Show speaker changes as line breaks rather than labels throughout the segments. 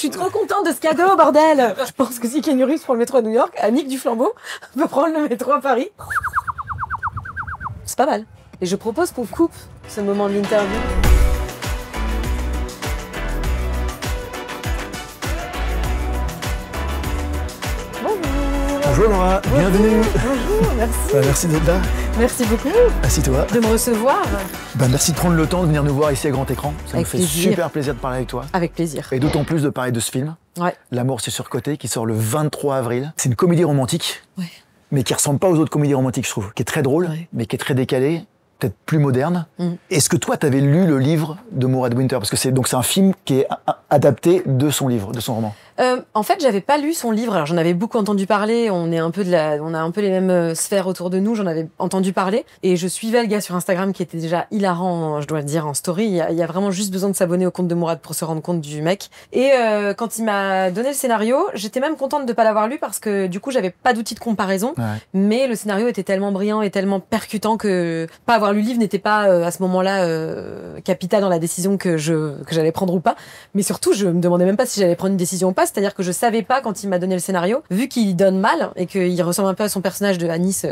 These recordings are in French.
suis trop contente de ce cadeau, bordel. Je pense que si Keanu Reeves prend le métro à New York, Annick du Flambeau peut prendre le métro à Paris. C'est pas mal. Et je propose qu'on coupe ce moment de l'interview.
Bonjour Laura, bienvenue.
Bonjour, merci.
Merci d'être là.
Merci beaucoup
Assis-toi.
de me recevoir.
Merci de prendre le temps de venir nous voir ici à grand écran. Ça
Avec
nous fait
plaisir.
super plaisir de parler avec toi.
Avec plaisir.
Et d'autant plus de parler de ce film.
Ouais.
L'amour c'est surcoté, qui sort le 23 avril. C'est une comédie romantique,
Ouais.
mais qui ressemble pas aux autres comédies romantiques, je trouve. Qui est très drôle,
Ouais.
mais qui est très décalée, peut-être plus moderne. Est-ce que toi, tu avais lu le livre de Mourad Winter? Parce que c'est un film qui est adapté de son livre, de son roman.
En fait, j'avais pas lu son livre. Alors, j'en avais beaucoup entendu parler. On a un peu les mêmes sphères autour de nous. J'en avais entendu parler. Et je suivais le gars sur Instagram qui était déjà hilarant, je dois le dire, en story. Il y a vraiment juste besoin de s'abonner au compte de Mourad pour se rendre compte du mec. Et quand il m'a donné le scénario, j'étais même contente de pas l'avoir lu parce que du coup, j'avais pas d'outil de comparaison.
Ouais.
Mais le scénario était tellement brillant et tellement percutant que pas avoir lu le livre n'était pas à ce moment-là capital dans la décision que j'allais prendre ou pas. Mais surtout, je me demandais même pas si j'allais prendre une décision ou pas. C'est-à-dire que je savais pas quand il m'a donné le scénario, vu qu'il donne mal et qu'il ressemble un peu à son personnage de Anis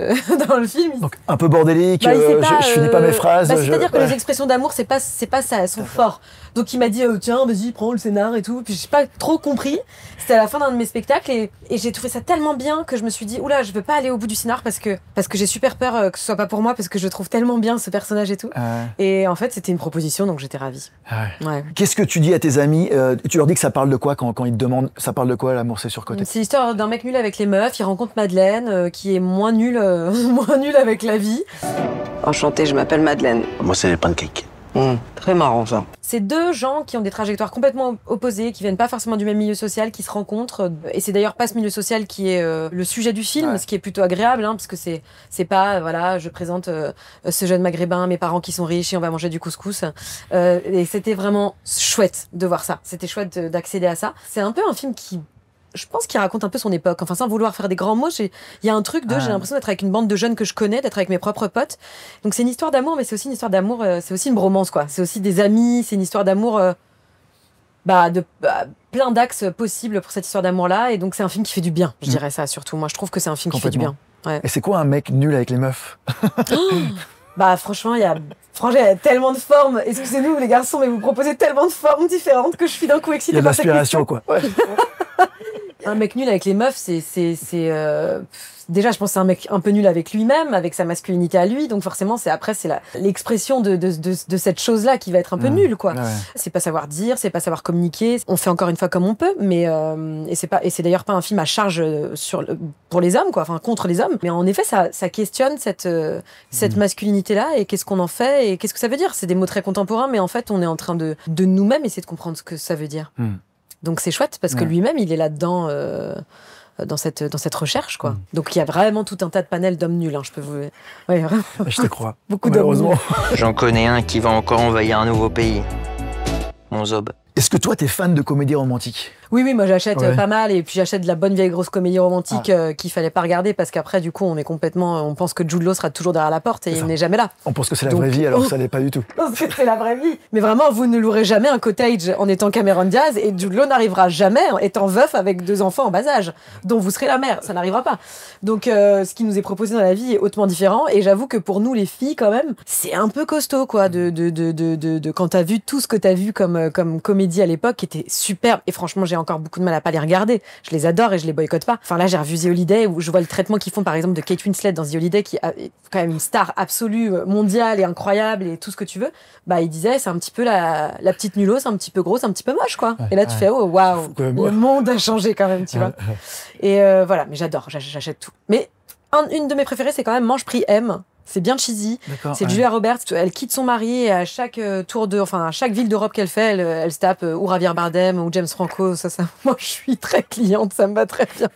dans le film.
Donc un peu bordélique,
Bah, il sait pas,
je finis pas mes phrases.
c'est-à-dire que les expressions d'amour, c'est pas ça, elles sont fortes. Donc il m'a dit tiens, vas-y, prends le scénar et tout. Puis j'ai pas trop compris. C'était à la fin d'un de mes spectacles et j'ai trouvé ça tellement bien que je me suis dit oula, je veux pas aller au bout du scénar parce que j'ai super peur que ce soit pas pour moi parce que je trouve tellement bien ce personnage et tout. Et en fait, c'était une proposition, donc j'étais ravie. Ouais.
Qu'est-ce que tu dis à tes amis? Tu leur dis que ça parle de quoi quand ils te demandent ça parle de quoi, l'amour c'est surcoté?
C'est l'histoire d'un mec nul avec les meufs. Il rencontre Madeleine qui est moins nulle avec la vie.
Enchantée, je m'appelle Madeleine.
Moi, c'est les pancakes.
Très marrant ça.
C'est deux gens qui ont des trajectoires complètement opposées, qui viennent pas forcément du même milieu social, qui se rencontrent. Et c'est d'ailleurs pas ce milieu social qui est le sujet du film, ce qui est plutôt agréable, parce que c'est pas, voilà, je présente ce jeune maghrébin, mes parents qui sont riches et on va manger du couscous. Et c'était vraiment chouette de voir ça. C'était chouette d'accéder à ça. C'est un peu un film qui... Je pense qu'il raconte un peu son époque. Enfin, sans vouloir faire des grands mots, il y a un truc j'ai l'impression d'être avec une bande de jeunes que je connais, d'être avec mes propres potes. Donc c'est une histoire d'amour, mais c'est aussi une histoire d'amour, c'est aussi une bromance, quoi. C'est aussi des amis, c'est une histoire d'amour, plein d'axes possibles pour cette histoire d'amour-là. Et donc c'est un film qui fait du bien, je dirais ça surtout. Moi, je trouve que c'est un film qui fait du bien. Ouais.
Et c'est quoi un mec nul avec les meufs?
Franchement, il y a tellement de formes. Excusez-nous, les garçons, mais vous proposez tellement de formes différentes que je suis d'un coup excitée.
Il y a de l'inspiration, quoi. Ouais.
Un mec nul avec les meufs, déjà, je pense que c'est un mec un peu nul avec lui-même, avec sa masculinité à lui. Donc forcément, c'est l'expression de cette chose-là qui va être un peu nulle, quoi. Ouais. C'est pas savoir dire, c'est pas savoir communiquer. On fait encore une fois comme on peut, mais c'est d'ailleurs pas un film à charge pour les hommes, quoi. Enfin, contre les hommes. Mais en effet, ça questionne cette masculinité-là et qu'est-ce qu'on en fait et qu'est-ce que ça veut dire. C'est des mots très contemporains, mais en fait, on est en train de nous-mêmes essayer de comprendre ce que ça veut dire. Donc c'est chouette parce que lui-même, il est là-dedans dans cette recherche, quoi. Donc il y a vraiment tout un tas de panels d'hommes nuls, je peux vous... Ouais, vraiment.
Je te crois.
Beaucoup d'hommes nuls.
J'en connais un qui va encore envahir un nouveau pays. Mon Zob.
Est-ce que toi, t'es fan de comédie romantique?
Oui, moi j'achète pas mal et puis j'achète de la bonne vieille grosse comédie romantique qu'il fallait pas regarder parce qu'après du coup on pense que Jude Law sera toujours derrière la porte et il n'est jamais là.
On pense que c'est la vraie vie alors que ça l'est pas du tout.
On pense que c'est la vraie vie. Mais vraiment, vous ne louerez jamais un cottage en étant Cameron Diaz et Jude Law n'arrivera jamais en étant veuf avec 2 enfants en bas âge dont vous serez la mère, ça n'arrivera pas. Donc ce qui nous est proposé dans la vie est hautement différent et j'avoue que pour nous les filles quand même, c'est un peu costaud, quoi, de quand t'as vu tout ce que t'as vu comme comédie à l'époque qui était superbe et franchement j'ai encore beaucoup de mal à pas les regarder. Je les adore et je les boycotte pas. Enfin là j'ai revu The Holiday où je vois le traitement qu'ils font par exemple de Kate Winslet dans The Holiday qui est quand même une star absolue mondiale et incroyable et tout ce que tu veux. Il disait c'est un petit peu la petite nulos, un petit peu grosse, un petit peu moche, quoi. Et là tu fais oh waouh, le monde a changé quand même, tu vois. Et voilà, mais j'adore, j'achète tout. Mais une de mes préférées c'est quand même Mange Prix M. C'est bien cheesy. C'est Julia Roberts. Elle quitte son mari et à chaque à chaque ville d'Europe qu'elle fait, elle se tape ou Javier Bardem ou James Franco. Moi, je suis très cliente. Ça me va très bien.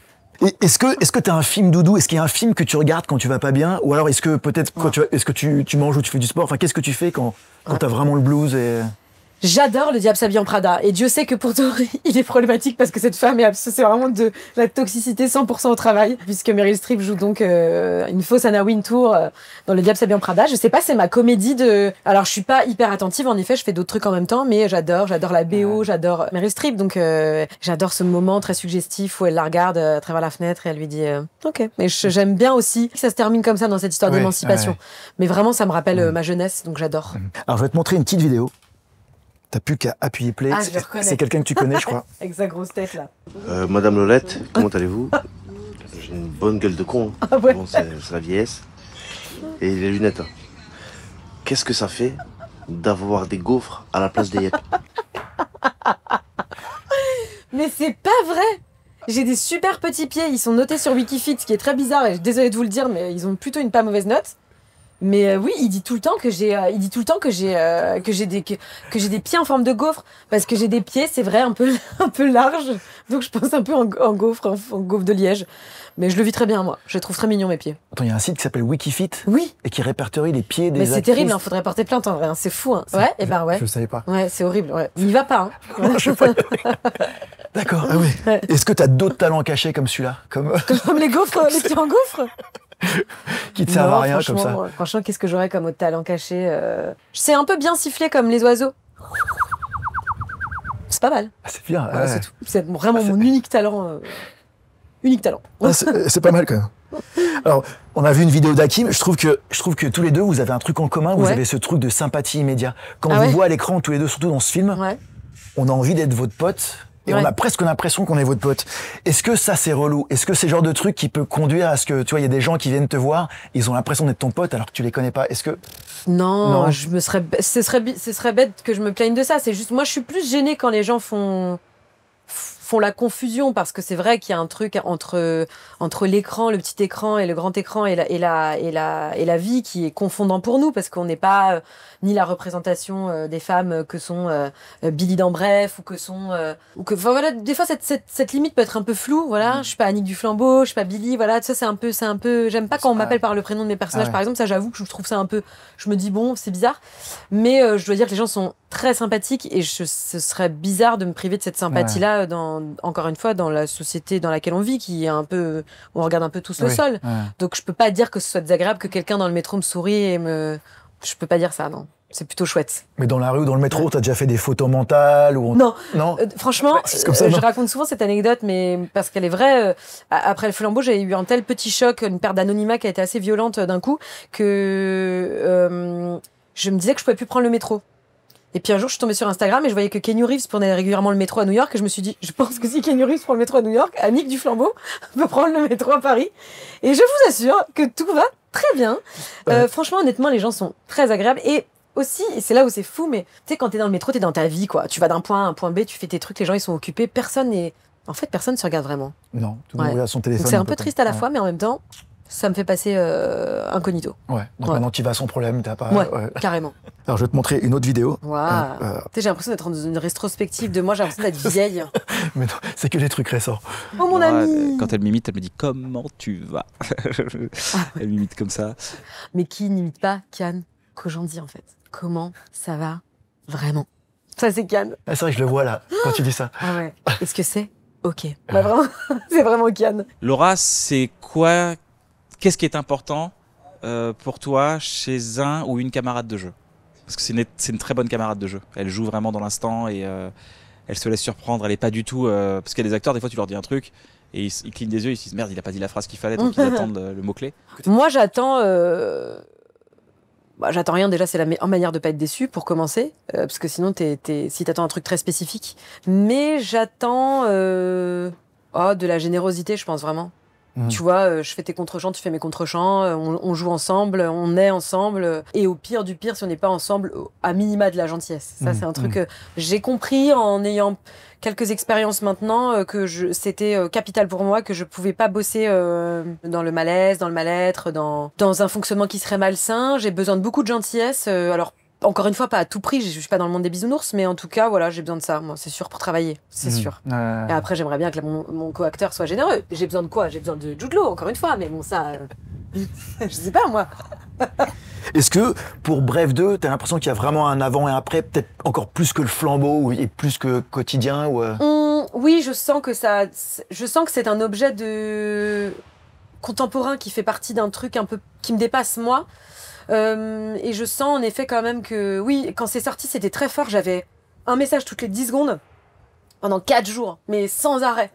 Est-ce que t'as un film doudou? Est-ce qu'il y a un film que tu regardes quand tu vas pas bien? Ou alors est-ce que peut-être est-ce que tu manges ou tu fais du sport? Enfin, qu'est-ce que tu fais quand t'as vraiment le blues et...
J'adore Le Diable s'habille en Prada. Et Dieu sait que pourtant, il est problématique parce que cette femme c'est vraiment de la toxicité 100% au travail. Puisque Meryl Streep joue donc une fausse Anna Wintour dans Le Diable s'habille en Prada. Je sais pas, c'est ma comédie de... Alors, je suis pas hyper attentive, en effet, je fais d'autres trucs en même temps, mais j'adore la BO, j'adore Meryl Streep. Donc, j'adore ce moment très suggestif où elle la regarde à travers la fenêtre et elle lui dit OK. Mais j'aime bien aussi que ça se termine comme ça dans cette histoire d'émancipation. Mais vraiment, ça me rappelle ma jeunesse, donc j'adore.
Alors, je vais te montrer une petite vidéo. T'as plus qu'à appuyer play.
Ah, je le reconnais.
C'est quelqu'un que tu connais, je crois.
Avec sa grosse tête, là.
Madame Lolette, comment allez-vous? J'ai une bonne gueule de con. Hein.
Ah ouais.
Bon, c'est la vieillesse. Et les lunettes. Hein. Qu'est-ce que ça fait d'avoir des gaufres à la place des yep?
Mais c'est pas vrai! J'ai des super petits pieds, ils sont notés sur Wikifit, ce qui est très bizarre, et désolée de vous le dire, mais ils ont plutôt une pas mauvaise note. Mais oui, il dit tout le temps que j'ai des pieds en forme de gaufre, parce que j'ai des pieds, c'est vrai, un peu larges, donc je pense un peu en gaufre, en gaufre de Liège. Mais je le vis très bien, moi. Je les trouve très mignons, mes pieds.
Attends, il y a un site qui s'appelle Wikifit.
Oui.
Et qui répertorie les pieds des
Mais c'est
actrices.
terrible, hein, faudrait porter plainte en vrai, hein, c'est fou. Hein. Ouais, et ben ouais.
Je savais pas.
Ouais, c'est horrible, ouais. N'y va pas, hein.
Je sais pas. D'accord, ah oui.
Ouais.
Est-ce que t'as d'autres talents cachés comme celui-là? Comme
les gaufres, les pieds en gaufre?
qui te servent à rien comme ça?
Franchement, qu'est-ce que j'aurais comme autre talent caché Je sais un peu bien siffler comme les oiseaux. C'est pas mal.
Ah, c'est bien.
Voilà,
ouais.
c'est tout. C'est vraiment mon unique talent. Unique talent.
Ah, c'est pas mal quand même. Alors, on a vu une vidéo d'Hakim. Je trouve que tous les deux, vous avez un truc en commun. Vous avez ce truc de sympathie immédiat. Quand on vous voit à l'écran, tous les deux, surtout dans ce film, on a envie d'être votre pote. Et on a presque l'impression qu'on est votre pote. Est-ce que ça, c'est relou? Est-ce que c'est le genre de truc qui peut conduire à ce que, tu vois, il y a des gens qui viennent te voir, ils ont l'impression d'être ton pote alors que tu les connais pas? Est-ce que...
Non, ce serait bête que je me plaigne de ça. C'est juste, moi, je suis plus gênée quand les gens font la confusion, parce que c'est vrai qu'il y a un truc entre l'écran, le petit écran et le grand écran et la vie qui est confondant pour nous, parce qu'on n'est pas ni la représentation des femmes que sont Billy dans Bref, enfin voilà, des fois cette limite peut être un peu floue, voilà. Je suis pas Annick du Flambeau, je suis pas Billy, voilà, ça c'est un peu, j'aime pas quand on m'appelle par le prénom de mes personnages, par exemple, ça j'avoue que je trouve ça un peu, je me dis bon, c'est bizarre, mais je dois dire que les gens sont très sympathiques et ce serait bizarre de me priver de cette sympathie-là encore une fois, dans la société dans laquelle on vit, qui est un peu, on regarde un peu tous le sol. Donc je peux pas dire que ce soit désagréable que quelqu'un dans le métro me sourie je peux pas dire ça, non. C'est plutôt chouette.
Mais dans la rue ou dans le métro, t'as déjà fait des photos mentales ou...
Non.
comme
Franchement,
ça,
je raconte souvent cette anecdote, mais parce qu'elle est vraie. Après le flambeau, j'ai eu un tel petit choc, une perte d'anonymat qui a été assez violente d'un coup, que je me disais que je pouvais plus prendre le métro. Et puis un jour, je suis tombée sur Instagram et je voyais que Keanu Reeves prenait régulièrement le métro à New York. Et je me suis dit, je pense que si Keanu Reeves prend le métro à New York, Annick du Flambeau peut prendre le métro à Paris. Et je vous assure que tout va très bien. Franchement, honnêtement, les gens sont très agréables. Et aussi, et c'est là où c'est fou, mais tu sais, quand t'es dans le métro, t'es dans ta vie, quoi. Tu vas d'un point A à un point B, tu fais tes trucs, les gens, ils sont occupés. En fait, personne se regarde vraiment.
Non, tout le monde regarde son téléphone.
Donc c'est un peu triste à la fois, mais en même temps, ça me fait passer incognito.
Ouais, donc maintenant tu vas sans problème, t'as pas...
Carrément.
Alors je vais te montrer une autre vidéo.
Waouh. J'ai l'impression d'être dans une rétrospective de moi, j'ai l'impression d'être vieille.
Mais non, c'est que des trucs récents.
Oh mon ami.
Quand elle m'imite, elle me dit comment tu vas. Elle m'imite comme ça.
Mais qui n'imite pas Kian Kojandi en fait? Comment ça va vraiment? Ça c'est Kian.
Ah, c'est vrai que je le vois là, quand tu dis ça.
Ah ouais. Est-ce que c'est ok? Bah vraiment, c'est vraiment Kian.
Laura, c'est quoi? Qu'est-ce qui est important pour toi chez un ou une camarade de jeu? Parce que c'est une très bonne camarade de jeu. Elle joue vraiment dans l'instant et elle se laisse surprendre. Elle est pas du tout... parce qu'il y a des acteurs, des fois tu leur dis un truc et ils clignent des yeux, ils se disent merde, il a pas dit la phrase qu'il fallait, donc ils attendent le mot-clé.
Moi j'attends... j'attends rien, déjà c'est la meilleure manière de pas être déçu pour commencer, parce que sinon si t'attends un truc très spécifique. Mais j'attends de la générosité, je pense vraiment. Tu vois, je fais tes contre-champs, tu fais mes contre-champs, on joue ensemble, on est ensemble, et au pire du pire, si on n'est pas ensemble, à minima de la gentillesse. Ça, c'est un truc que j'ai compris en ayant quelques expériences maintenant, que c'était capital pour moi, que je pouvais pas bosser dans le malaise, dans le mal-être, dans un fonctionnement qui serait malsain. J'ai besoin de beaucoup de gentillesse, alors encore une fois, pas à tout prix, je suis pas dans le monde des bisounours, mais en tout cas, voilà, j'ai besoin de ça, moi, c'est sûr, pour travailler, c'est sûr. Et après, j'aimerais bien que mon co-acteur soit généreux. J'ai besoin de quoi? J'ai besoin de Jude Law, encore une fois, mais bon, ça, je sais pas, moi.
Est-ce que, pour Bref 2, t'as l'impression qu'il y a vraiment un avant et un après, peut-être encore plus que le flambeau, et plus que quotidien ou
Oui, je sens que c'est un objet de contemporain qui fait partie d'un truc un peu qui me dépasse moi. Et je sens en effet quand même que, oui, quand c'est sorti, c'était très fort. J'avais un message toutes les 10 secondes pendant 4 jours, mais sans arrêt.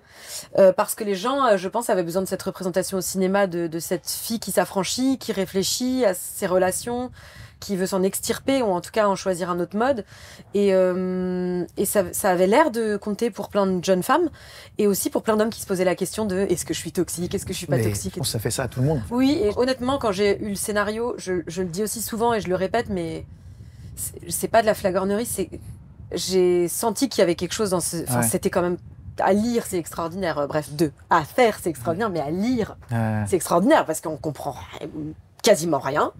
Parce que les gens, je pense, avaient besoin de cette représentation au cinéma de cette fille qui s'affranchit, qui réfléchit à ses relations, qui veut s'en extirper, ou en tout cas en choisir un autre mode. Et ça avait l'air de compter pour plein de jeunes femmes, et aussi pour plein d'hommes qui se posaient la question de est-ce que je suis toxique, est-ce que je suis pas toxique.
Ça fait ça à tout le monde.
Oui, et honnêtement, quand j'ai eu le scénario, je le dis aussi souvent et je le répète, mais c'est pas de la flagornerie, j'ai senti qu'il y avait quelque chose dans c'était quand même à lire, c'est extraordinaire. Bref, à faire, c'est extraordinaire, mais à lire, c'est extraordinaire parce qu'on comprend quasiment rien,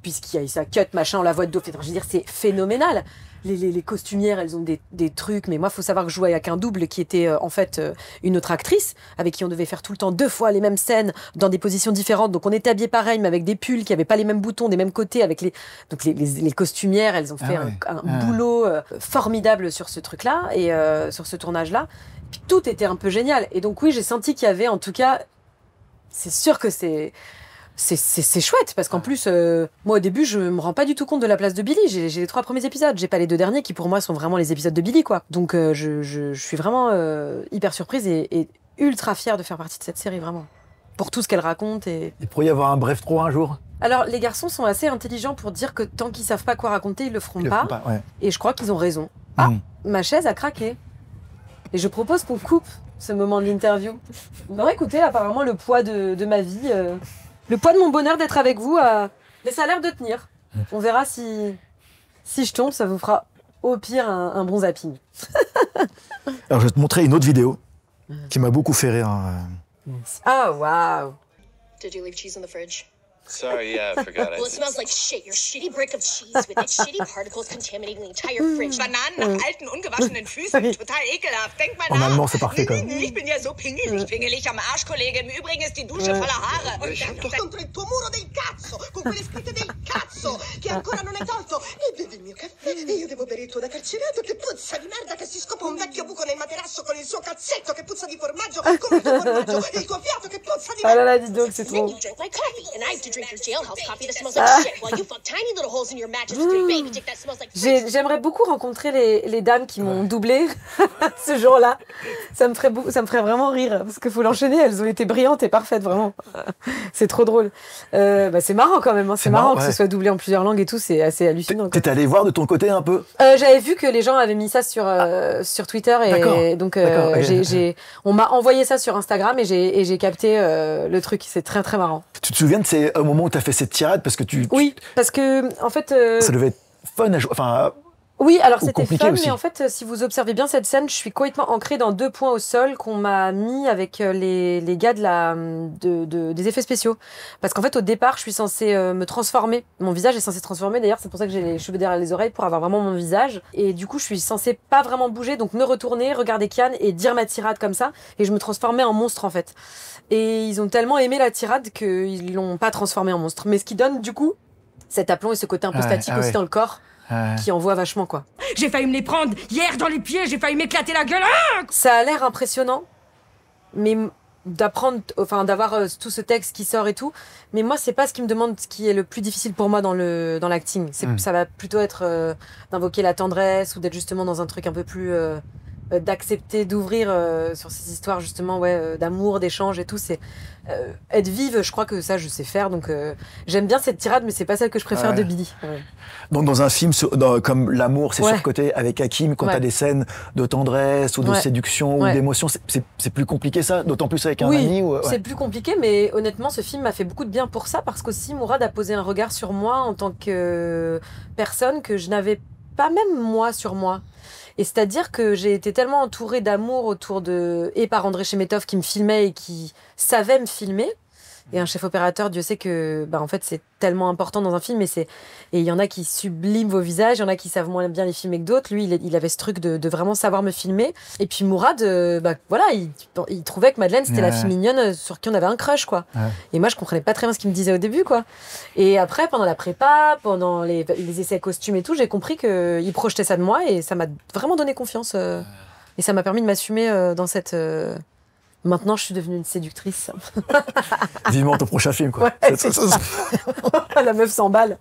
puisqu'il y a sa cut, machin, la voix de Dauphin. Je veux dire, c'est phénoménal. Les costumières, elles ont des trucs, mais moi, il faut savoir que je jouais avec un double qui était en fait une autre actrice, avec qui on devait faire tout le temps 2 fois les mêmes scènes, dans des positions différentes. Donc on était habillés pareil, mais avec des pulls qui n'avaient pas les mêmes boutons, des mêmes côtés. Donc les costumières, elles ont fait un boulot formidable sur ce truc-là, et sur ce tournage-là. Puis tout était un peu génial. Et donc oui, j'ai senti qu'il y avait, en tout cas, c'est sûr que c'est chouette, parce qu'en plus, moi au début, je me rends pas du tout compte de la place de Billy. J'ai les 3 premiers épisodes, j'ai pas les 2 derniers qui pour moi sont vraiment les épisodes de Billy, quoi. Donc je suis vraiment hyper surprise et ultra fière de faire partie de cette série, vraiment. Pour tout ce qu'elle raconte.
Il pourrait y avoir un Bref 3 un jour?
Alors, les garçons sont assez intelligents pour dire que tant qu'ils savent pas quoi raconter, ils le feront pas. Et je crois qu'ils ont raison. Ah, ma chaise a craqué. Et je propose qu'on coupe ce moment de l'interview. Non, écoutez, apparemment, le poids de ma vie, le poids de mon bonheur d'être avec vous, mais ça a l'air de tenir. On verra si je tombe, ça vous fera au pire un bon zapping.
Alors, je vais te montrer une autre vidéo qui m'a beaucoup fait rire.
Ah, waouh!
Did you leave cheese in the fridge?
Sorry, yeah, I forgot.
Well, it smells like shit. Your shitty brick of cheese with its shitty particles contaminating the entire fridge.
Bananen nach alten, ungewaschenen Füßen. Total ekelhaft. Denk mal nach.
En allemand, c'est parfait, quand même.
Ich bin ja so pingelig am Arsch, Kollege. Im Übrigen ist die Dusche voller Haare.
Und contro il tuo muro del cazzo, con quelle scritte del cazzo, che ancora non hai tolto. E bevi il mio caffè e io devo bere il tuo da carcerato che puzza di merda, che si scopa un vecchio buco nel materasso con il suo cazzetto che puzza di formaggio, come il tuo formaggio, e il tuo fiato che puzza di merda.
Ah là là, dis donc, c'est trop.
Then you drink my coffee, and I have to drink your jailhouse coffee that smells like shit, while you fuck tiny little holes in your mattress with your baby dick that smells like
J'aimerais beaucoup rencontrer les dames qui m'ont doublé ce jour-là. Ça me ferait vraiment rire, parce qu'il faut l'enchaîner, elles ont été brillantes et parfaites, vraiment. C'est trop drôle. C'est marrant quand même, hein. C'est marrant que ce soit doublé en plusieurs langues et tout, c'est assez hallucinant.
T'es allé voir de ton côté un peu?
J'avais vu que les gens avaient mis ça sur Twitter, et donc on m'a envoyé ça sur Instagram, et j'ai capté le truc. C'est très très marrant.
Tu te souviens de ces moments où t'as fait cette tirade parce que
Oui, parce que en fait
ça devait être fun à jouer, enfin
oui, alors c'était fun,
aussi.
mais en fait, si vous observez bien cette scène, je suis complètement ancrée dans 2 points au sol qu'on m'a mis avec les gars des effets spéciaux. Parce qu'en fait, au départ, je suis censée me transformer. Mon visage est censé se transformer, d'ailleurs, c'est pour ça que j'ai les cheveux derrière les oreilles, pour avoir vraiment mon visage. Et du coup, je suis censée pas vraiment bouger, donc me retourner, regarder Kian et dire ma tirade comme ça. Et je me transformais en monstre, en fait. Et ils ont tellement aimé la tirade qu'ils l'ont pas transformée en monstre. Mais ce qui donne, du coup, cet aplomb et ce côté un peu statique aussi dans le corps. Qui envoie vachement, quoi.
J'ai failli me les prendre hier dans les pieds, j'ai failli m'éclater la gueule.
Ça a l'air impressionnant, mais d'avoir tout ce texte qui sort et tout. Mais moi, c'est pas ce qui me demande, ce qui est le plus difficile pour moi dans l'acting. Ça va plutôt être d'invoquer la tendresse, ou d'être justement dans un truc un peu plus d'accepter, d'ouvrir sur ces histoires justement d'amour, d'échange et tout. C'est être vive, je crois que ça je sais faire, donc j'aime bien cette tirade, mais c'est pas celle que je préfère de Billy.
Donc dans un film comme L'amour c'est surcoté avec Hakim, quand t'as des scènes de tendresse ou de séduction ou d'émotion, c'est plus compliqué ça, d'autant plus avec un ami
c'est plus compliqué, mais honnêtement ce film m'a fait beaucoup de bien pour ça, parce qu'aussi Mourad a posé un regard sur moi en tant que personne que je n'avais pas même moi sur moi. Et c'est-à-dire que j'ai été tellement entourée d'amour et par André Chemetov qui me filmait et qui savait me filmer, Et un chef opérateur, Dieu sait que en fait, c'est tellement important dans un film. Et il y en a qui subliment vos visages, il y en a qui savent moins bien les filmer que d'autres. Lui, il avait ce truc de vraiment savoir me filmer. Et puis Mourad, voilà, il trouvait que Madeleine, c'était la fille mignonne sur qui on avait un crush, quoi. Ouais. Et moi, je comprenais pas très bien ce qu'il me disait au début, quoi. Et après, pendant la prépa, pendant les essais costumes et tout, j'ai compris qu'il projetait ça de moi et ça m'a vraiment donné confiance. Et ça m'a permis de m'assumer dans cette... Maintenant, je suis devenue une séductrice.
Vivement ton prochain film, quoi.
Ouais, c'est ça. La meuf s'emballe.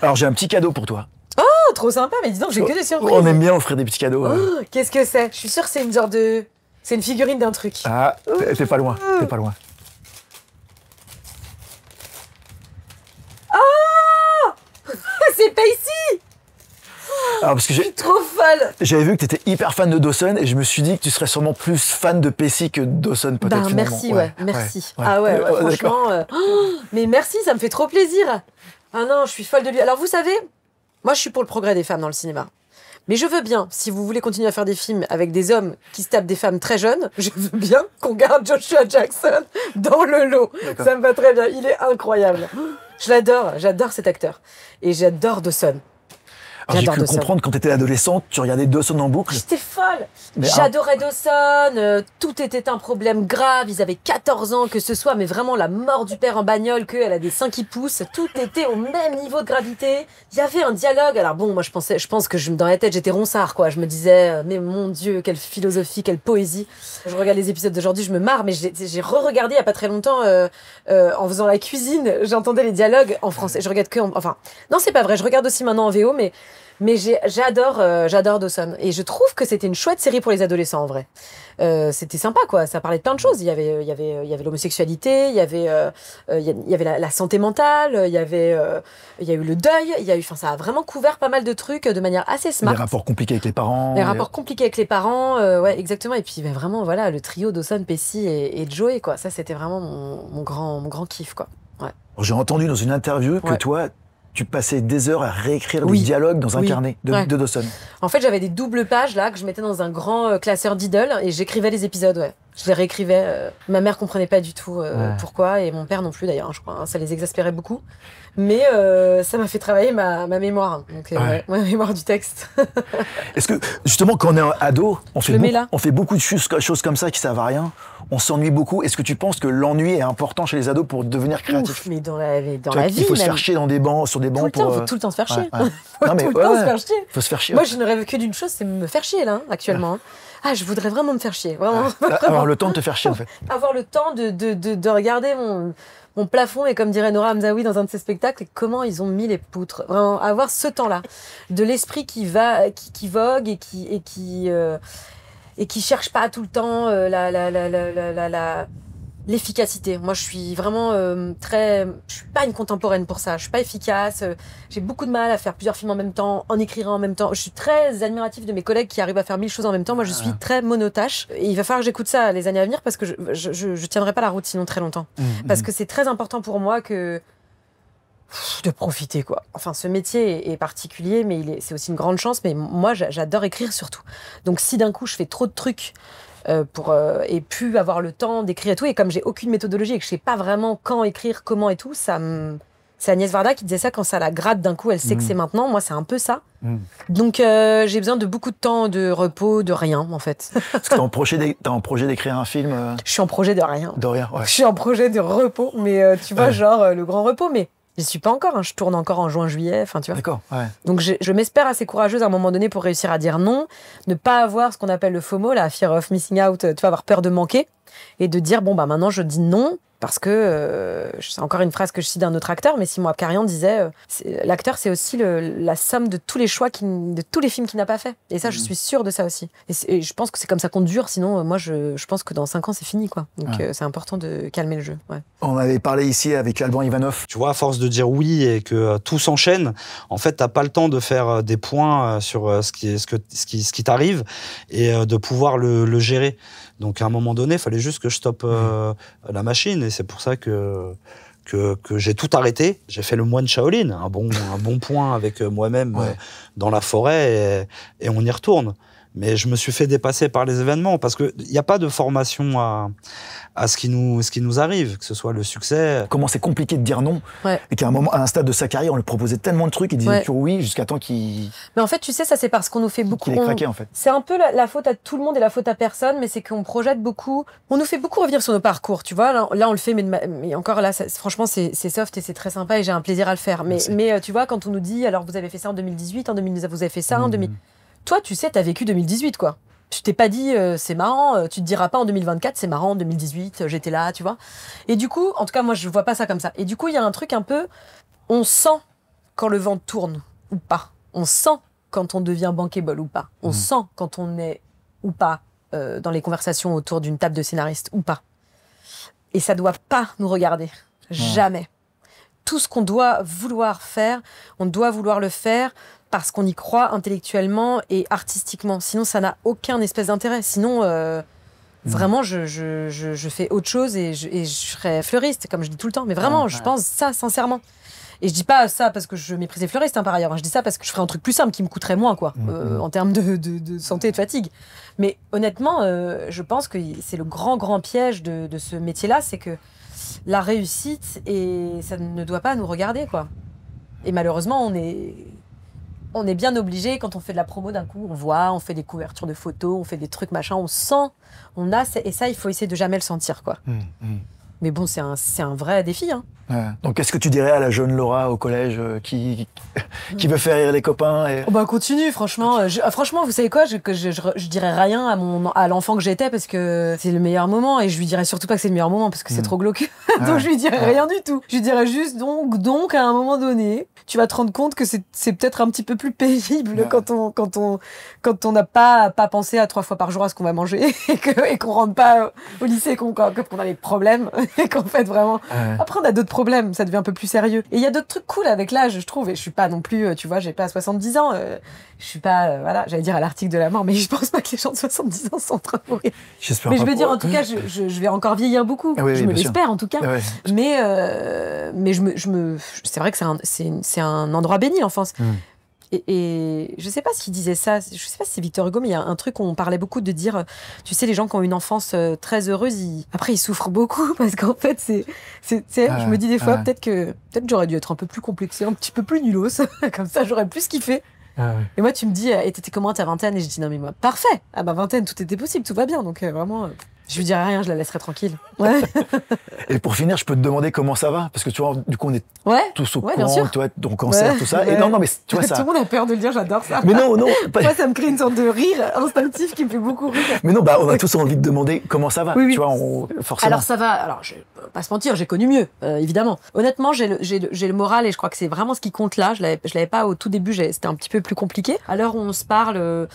Alors, j'ai un petit cadeau pour toi.
Oh, trop sympa, mais dis donc, j'ai que des surprises.
On aime bien offrir des petits cadeaux.
Qu'est-ce que c'est? Je suis sûre que c'est une genre de... C'est une figurine d'un truc.
Ah, t'es pas loin, t'es pas loin.
Oh c'est Pacey.
Alors, parce que
je suis trop folle.
J'avais vu que t'étais hyper fan de Dawson et je me suis dit que tu serais sûrement plus fan de Pacey que Dawson, peut-être.
Merci, merci. Ouais. Ah ouais, franchement. Mais merci, ça me fait trop plaisir. Ah non, je suis folle de lui. Alors, vous savez, moi, je suis pour le progrès des femmes dans le cinéma. Mais je veux bien, si vous voulez continuer à faire des films avec des hommes qui se tapent des femmes très jeunes, je veux bien qu'on garde Joshua Jackson dans le lot. Ça me va très bien, il est incroyable. Je l'adore, j'adore cet acteur. Et j'adore Dawson.
Alors, j'ai cru comprendre quand t'étais adolescente, tu regardais Dawson en boucle.
J'étais folle. J'adorais Dawson. Tout était un problème grave. Ils avaient 14 ans, que ce soit, mais vraiment la mort du père en bagnole, qu'elle a des seins qui poussent. Tout était au même niveau de gravité. Il y avait un dialogue. Alors bon, moi je pense que dans la tête j'étais ronsard, quoi. Je me disais, mais mon Dieu, quelle philosophie, quelle poésie. Je regarde les épisodes d'aujourd'hui, je me marre, mais j'ai re-regardé il y a pas très longtemps en faisant la cuisine. J'entendais les dialogues en français. Je regarde enfin, non, c'est pas vrai. Je regarde aussi maintenant en VO, mais j'adore Dawson. Et je trouve que c'était une chouette série pour les adolescents, en vrai. C'était sympa, quoi. Ça parlait de plein de choses. Il y avait l'homosexualité, il y avait la santé mentale, il y a eu le deuil, ça a vraiment couvert pas mal de trucs de manière assez smart.
Les rapports compliqués avec les parents.
Les rapports compliqués avec les parents, ouais, exactement. Et puis, vraiment, voilà, le trio Dawson, Pacey et Joey, quoi. Ça, c'était vraiment mon grand kiff, quoi. Ouais.
J'ai entendu dans une interview que toi, tu passais des heures à réécrire des dialogues dans un carnet de Dawson.
En fait, j'avais des doubles pages là que je mettais dans un grand classeur Diddle et j'écrivais les épisodes. Ouais. Je les réécrivais. Ma mère comprenait pas du tout pourquoi et mon père non plus d'ailleurs, je crois. Hein, ça les exaspérait beaucoup. Mais ça m'a fait travailler ma mémoire. Donc, ma mémoire du texte.
Est-ce que justement, quand on est ado, on fait beaucoup de choses comme ça qui servent à rien. On s'ennuie beaucoup. Est-ce que tu penses que l'ennui est important chez les ados pour devenir créatif?
Mais dans la vie,
il faut se faire chier sur des bancs
tout le temps, faut tout le temps se faire chier.
Faut se faire chier.
Moi, je ne rêve que d'une chose, c'est me faire chier là, actuellement. Ah, je voudrais vraiment me faire chier, vraiment.
Avoir le temps de te faire chier, en fait.
Avoir le temps de regarder mon plafond et comme dirait Nora Hamzaoui dans un de ses spectacles, comment ils ont mis les poutres. Vraiment, avoir ce temps-là, de l'esprit qui vogue et qui cherche pas tout le temps l'efficacité. Moi, je suis vraiment je suis pas une contemporaine pour ça. Je suis pas efficace. J'ai beaucoup de mal à faire plusieurs films en même temps, en écrivant en même temps. Je suis très admirative de mes collègues qui arrivent à faire 1000 choses en même temps. Moi, je suis très monotâche. Et il va falloir que j'écoute ça les années à venir parce que je tiendrai pas la route sinon très longtemps. Parce que c'est très important pour moi de profiter, quoi. Enfin, ce métier est particulier, mais c'est aussi une grande chance. Mais moi, j'adore écrire surtout. Donc, si d'un coup, je fais trop de trucs et plus avoir le temps d'écrire et tout, et comme j'ai aucune méthodologie et que je sais pas vraiment quand écrire, comment et tout, c'est Agnès Varda qui disait ça, quand ça la gratte d'un coup, elle sait que c'est maintenant. Moi, c'est un peu ça. Donc, j'ai besoin de beaucoup de temps, de repos, de rien, en fait.
Parce que t'as en projet d'écrire un film
Je suis en projet de rien.
De rien, ouais.
Je suis en projet de repos, mais tu vois, genre le grand repos, mais j'y suis pas encore, hein. Je tourne encore en juin-juillet, enfin tu vois.
D'accord, ouais.
Donc je m'espère assez courageuse à un moment donné pour réussir à dire non, ne pas avoir ce qu'on appelle le FOMO, la fear of missing out, tu vois, avoir peur de manquer, et de dire bon bah maintenant je dis non, parce que c'est encore une phrase que je cite d'un autre acteur, mais Simon Abkarian disait l'acteur c'est aussi la somme de tous les choix, de tous les films qu'il n'a pas fait. Et ça je suis sûre de ça aussi. Et je pense que c'est comme ça qu'on dure, sinon moi je pense que dans 5 ans c'est fini, quoi. Donc c'est important de calmer le jeu. Ouais.
On avait parlé ici avec Alban Ivanov.
Tu vois, à force de dire oui et que tout s'enchaîne, en fait t'as pas le temps de faire des points sur ce qui t'arrive et de pouvoir le gérer. Donc à un moment donné, il fallait juste que je stoppe la machine, et c'est pour ça que j'ai tout arrêté. J'ai fait le moine Shaolin, un bon point avec moi-même dans la forêt, et on y retourne. Mais je me suis fait dépasser par les événements parce qu'il n'y a pas de formation à ce qui nous arrive, que ce soit le succès.
Comment c'est compliqué de dire non, et qu'à un stade de sa carrière, on lui proposait tellement de trucs, il disait toujours oui jusqu'à temps qu'il...
Mais en fait, tu sais, ça c'est parce qu'on nous fait beaucoup...
Qu'il est craqué, en fait.
C'est un peu la faute à tout le monde et la faute à personne, mais c'est qu'on projette beaucoup... On nous fait beaucoup revenir sur nos parcours, tu vois. Là on le fait, mais encore là, franchement, c'est soft et c'est très sympa et j'ai un plaisir à le faire. Mais tu vois, quand on nous dit, alors vous avez fait ça en 2018, en 2019, vous avez fait ça en 2000... Toi, tu sais, t'as vécu 2018, quoi. Tu t'es pas dit c'est marrant, tu te diras pas en 2024 c'est marrant, en 2018 j'étais là, tu vois. Et du coup, en tout cas moi je vois pas ça comme ça. Et du coup il y a un truc un peu, on sent quand le vent tourne ou pas. On sent quand on devient bankable ou pas. On sent quand on est ou pas dans les conversations autour d'une table de scénariste ou pas. Et ça doit pas nous regarder. Jamais. Tout ce qu'on doit vouloir faire, on doit vouloir le faire parce qu'on y croit intellectuellement et artistiquement. Sinon, ça n'a aucun espèce d'intérêt. Sinon, vraiment, je fais autre chose et je serais fleuriste, comme je dis tout le temps. Mais vraiment, je pense ça sincèrement. Et je dis pas ça parce que je méprise les fleuristes, par ailleurs. Je dis ça parce que je ferais un truc plus simple qui me coûterait moins, quoi, en termes de santé et de fatigue. Mais honnêtement, je pense que c'est le grand piège de ce métier-là, c'est que la réussite, et ça ne doit pas nous regarder, quoi. Et malheureusement, on est bien obligé, quand on fait de la promo d'un coup, on fait des couvertures de photos, on fait des trucs, machin, on sent, et ça, il faut essayer de jamais le sentir, quoi. Mais bon, c'est un vrai défi, hein.
Donc, qu'est-ce que tu dirais à la jeune Laura au collège qui veut faire rire les copains et...
Continue, franchement. Franchement, vous savez quoi, je dirais rien à l'enfant que j'étais parce que c'est le meilleur moment et je lui dirais surtout pas que c'est le meilleur moment parce que c'est trop glauque. Donc je lui dirais rien du tout. Je lui dirais juste donc à un moment donné, tu vas te rendre compte que c'est peut-être un petit peu plus pénible quand on n'a pas pensé à 3 fois par jour à ce qu'on va manger et qu'on rentre pas au lycée, qu'on a des problèmes et qu'en fait vraiment. Après on a d'autres problèmes, ça devient un peu plus sérieux. Et il y a d'autres trucs cool avec l'âge, je trouve. Et je suis pas non plus, tu vois, j'ai pas 70 ans. Je suis pas, voilà, j'allais dire à l'article de la mort, mais je pense pas que les gens de 70 ans sont en train de mourir.
J'espère
mais
pas.
Je veux dire, en tout cas, je vais encore vieillir beaucoup.
Oui,
je me l'espère, en tout cas.
Ouais.
Mais c'est vrai que c'est un endroit béni, l'enfance. Et je sais pas s'il disait ça, je sais pas si c'est Victor Hugo, mais il y a un truc où on parlait beaucoup de dire, tu sais, les gens qui ont une enfance très heureuse, après ils souffrent beaucoup parce qu'en fait, je me dis des fois, peut-être j'aurais dû être un peu plus complexé, un petit peu plus nulos, comme ça j'aurais plus kiffé. Et moi, tu me dis, et t'étais comment à ta vingtaine? Et je dis, non mais moi, parfait, à ma vingtaine, tout était possible, tout va bien, donc vraiment... Je lui dirai rien, je la laisserai tranquille.
Et pour finir, je peux te demander comment ça va? Parce que tu vois, du coup, on est tous au courant, toi, ton cancer, tout ça. Et non, mais tu vois ça.
Tout le monde a peur de le dire, j'adore ça.
Mais non.
Moi, ça me crée une sorte de rire instinctif qui me fait beaucoup rire.
Mais non, on a tous envie de demander comment ça va. Tu vois, forcément.
Alors ça va. Alors, je vais pas se mentir, j'ai connu mieux, évidemment. Honnêtement, j'ai le moral et je crois que c'est vraiment ce qui compte là. Je l'avais pas au tout début, c'était un petit peu plus compliqué. À l'heure où on se parle.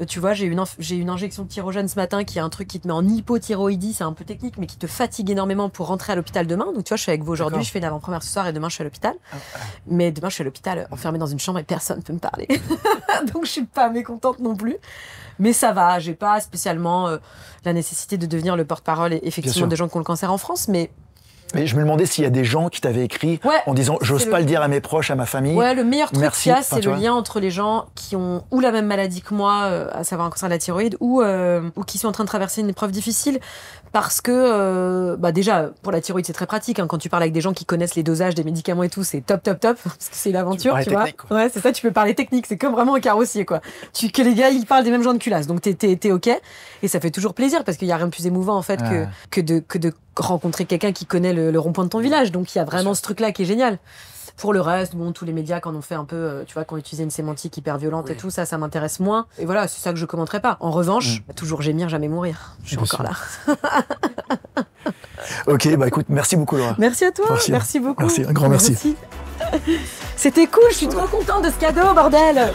Tu vois, j'ai une injection de tyrogène ce matin qui est un truc qui te met en hypothyroïdie, c'est un peu technique, mais qui te fatigue énormément pour rentrer à l'hôpital demain. Donc tu vois, je suis avec vous aujourd'hui, je fais une avant-première ce soir et demain je suis à l'hôpital. Mais demain je suis à l'hôpital enfermée dans une chambre et personne ne peut me parler. Donc je suis pas mécontente non plus. Mais ça va, j'ai pas spécialement la nécessité de devenir le porte-parole effectivement des gens qui ont le cancer en France, mais
je me demandais s'il y a des gens qui t'avaient écrit en disant j'ose pas le dire à mes proches, à ma famille.
Ouais, le meilleur truc qu'il y a, c'est le lien entre les gens qui ont ou la même maladie que moi, à savoir un cancer de la thyroïde, ou qui sont en train de traverser une épreuve difficile. Parce que, déjà, pour la thyroïde, c'est très pratique. Quand tu parles avec des gens qui connaissent les dosages des médicaments et tout, c'est top. Parce que c'est l'aventure, tu vois. Ouais, c'est ça, tu peux parler technique. C'est comme vraiment un carrossier, quoi. Que les gars, ils parlent des mêmes gens de culasse. Donc, t'es OK. Et ça fait toujours plaisir parce qu'il y a rien de plus émouvant, en fait, que de rencontrer quelqu'un qui connaît le rond-point de ton village. Donc, il y a vraiment ce truc-là qui est génial. Pour le reste, tous les médias, quand on fait un peu, tu vois, quand on utilisait une sémantique hyper violente et tout, ça m'intéresse moins. Et voilà, c'est ça que je commenterai pas. En revanche, toujours gémir, jamais mourir. Je suis encore là.
Ok, écoute, merci beaucoup, Laura.
Merci à toi, merci beaucoup.
Merci, un grand merci.
C'était cool, je suis trop contente de ce cadeau, bordel.